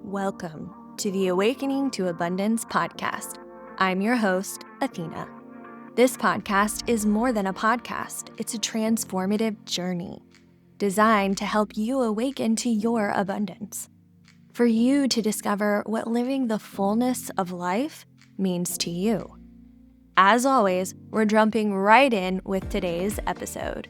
Welcome to the Awakening to Abundance podcast. I'm your host, Athena. This podcast is more than a podcast, it's a transformative journey designed to help you awaken to your abundance. For you to discover what living the fullness of life means to you. As always, we're jumping right in with today's episode.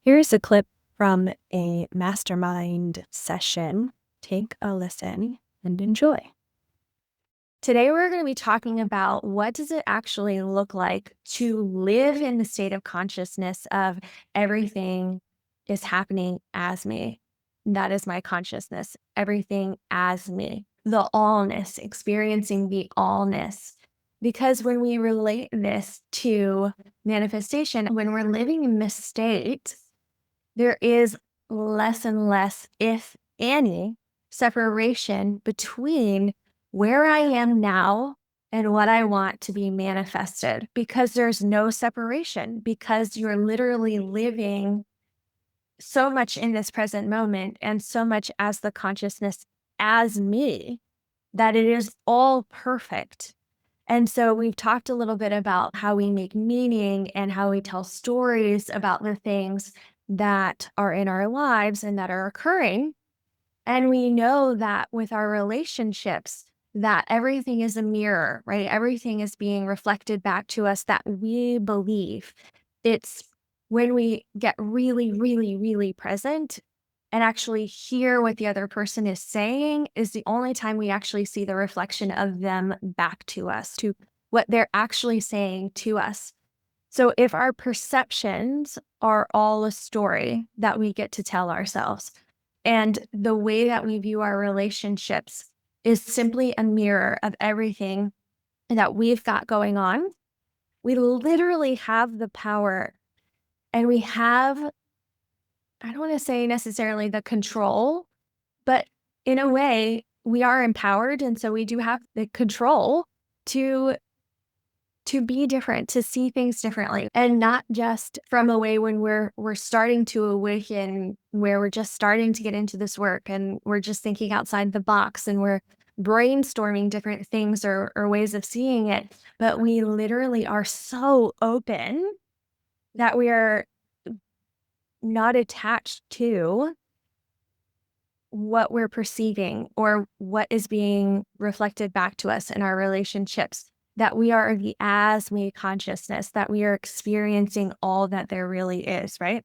Here's a clip from a Mastermind session. Take a listen and enjoy. Today, we're going to be talking about what does it actually look like to live in the state of consciousness of everything is happening as me. That is my consciousness, everything as me, the allness, experiencing the allness. Because when we relate this to manifestation, when we're living in this state, there is less and less, if any, separation between where I am now and what I want to be manifested, because there's no separation, because you're literally living so much in this present moment and so much as the consciousness as me that it is all perfect. And so we've talked a little bit about how we make meaning and how we tell stories about the things that are in our lives and that are occurring. And we know that with our relationships, that everything is a mirror, right? Everything is being reflected back to us that we believe. It's when we get really, really, really present and actually hear what the other person is saying is the only time we actually see the reflection of them back to us, to what they're actually saying to us. So if our perceptions are all a story that we get to tell ourselves, and the way that we view our relationships is simply a mirror of everything that we've got going on, we literally have the power and we have, I don't want to say necessarily the control, but in a way, we are empowered. And so we do have the control to be different, to see things differently, and not just from a way when we're starting to awaken, where we're just starting to get into this work and we're just thinking outside the box and we're brainstorming different things or ways of seeing it. But we literally are so open that we are not attached to what we're perceiving or what is being reflected back to us in our relationships, that we are the as me consciousness, that we are experiencing all that there really is, right?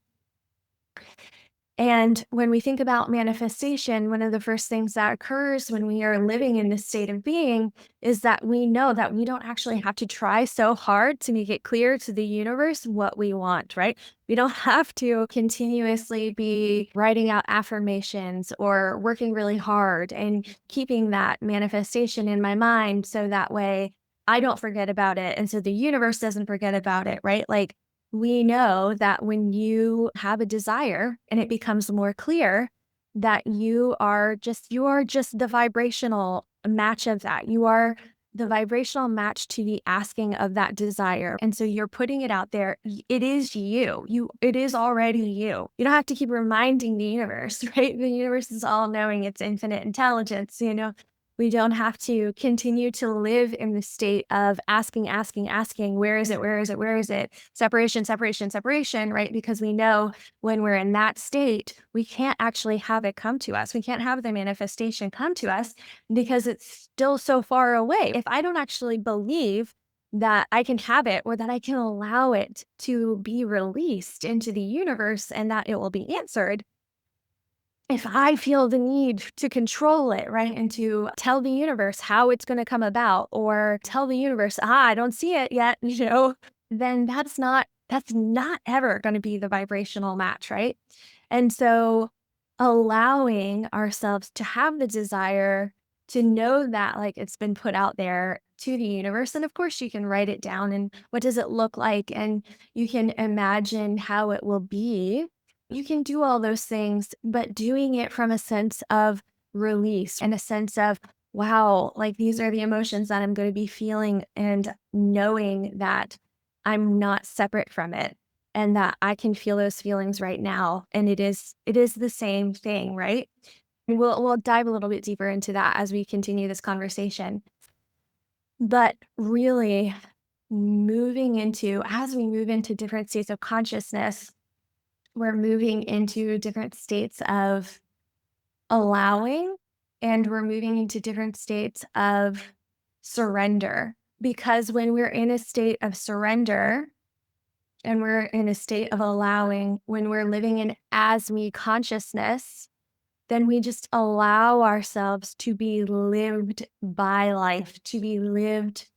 And when we think about manifestation, one of the first things that occurs when we are living in this state of being is that we know that we don't actually have to try so hard to make it clear to the universe what we want, right? We don't have to continuously be writing out affirmations or working really hard and keeping that manifestation in my mind so that way I don't forget about it. And so the universe doesn't forget about it, right? Like, we know that when you have a desire and it becomes more clear that you are just the vibrational match of that. You are the vibrational match to the asking of that desire. And so you're putting it out there. It is you. It is already you. You don't have to keep reminding the universe, right? The universe is all knowing, it's infinite intelligence, We don't have to continue to live in the state of asking, where is it? Where is it? Where is it? Separation, separation, separation, right? Because we know when we're in that state, we can't actually have it come to us. We can't have the manifestation come to us because it's still so far away. If I don't actually believe that I can have it or that I can allow it to be released into the universe and that it will be answered, if I feel the need to control it, right, and to tell the universe how it's going to come about or tell the universe, I don't see it yet, then that's not ever going to be the vibrational match, right? And so allowing ourselves to have the desire to know that like it's been put out there to the universe. And of course you can write it down and what does it look like? And you can imagine how it will be. You can do all those things, but doing it from a sense of release and a sense of, wow, like these are the emotions that I'm going to be feeling, and knowing that I'm not separate from it and that I can feel those feelings right now. And it is the same thing, right? We'll dive a little bit deeper into that as we continue this conversation. But really, as we move into different states of consciousness, we're moving into different states of allowing, and we're moving into different states of surrender. Because when we're in a state of surrender and we're in a state of allowing, when we're living in as me consciousness, then we just allow ourselves to be lived by life, to be lived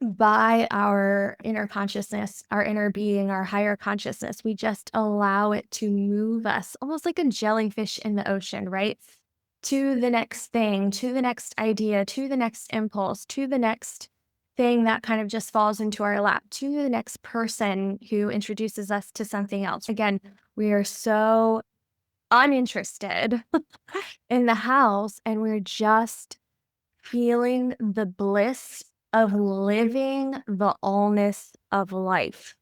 by our inner consciousness, our inner being, our higher consciousness. We just allow it to move us, almost like a jellyfish in the ocean, right? To the next thing, to the next idea, to the next impulse, to the next thing that kind of just falls into our lap, to the next person who introduces us to something else. Again, we are so uninterested in the house, and we're just feeling the bliss of living the allness of life.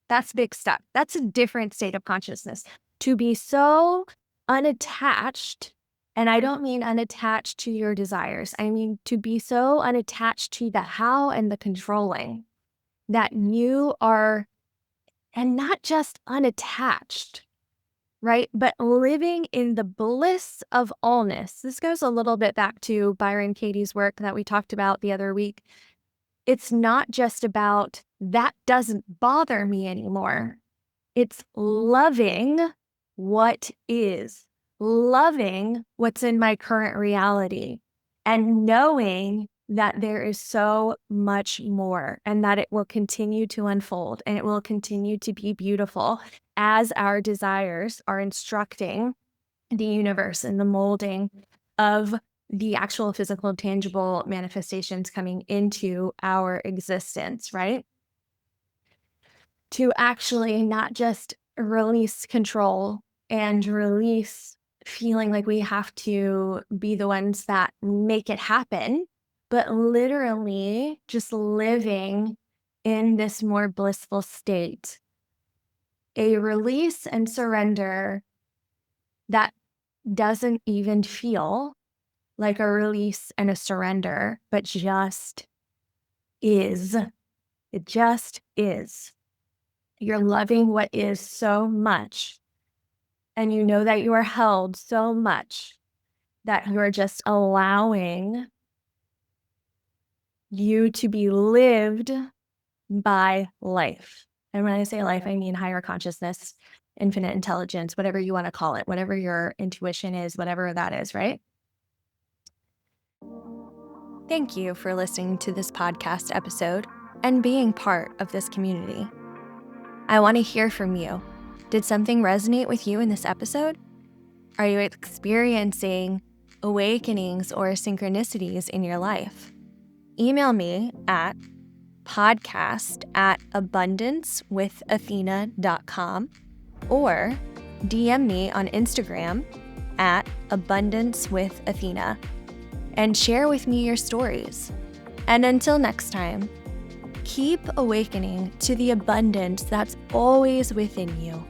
That's big stuff. That's a different state of consciousness. To be so unattached, and I don't mean unattached to your desires. I mean to be so unattached to the how and the controlling that you are, and not just unattached, right? But living in the bliss of allness. This goes a little bit back to Byron Katie's work that we talked about the other week. It's not just about that doesn't bother me anymore. It's loving what is, loving what's in my current reality, and knowing that there is so much more, and that it will continue to unfold, and it will continue to be beautiful as our desires are instructing the universe and the molding of the actual physical, tangible manifestations coming into our existence, right? To actually not just release control and release feeling like we have to be the ones that make it happen, but literally just living in this more blissful state. A release and surrender that doesn't even feel like a release and a surrender, but just is. It just is. You're loving what is so much, and you know that you are held so much that you're just allowing you to be lived by life. And when I say life, I mean higher consciousness, infinite intelligence, whatever you want to call it, whatever your intuition is, whatever that is, right? Thank you for listening to this podcast episode and being part of this community. I want to hear from you. Did something resonate with you in this episode? Are you experiencing awakenings or synchronicities in your life? Email me at podcast@abundancewithathena.com or DM me on Instagram at abundancewithathena and share with me your stories. And until next time, keep awakening to the abundance that's always within you.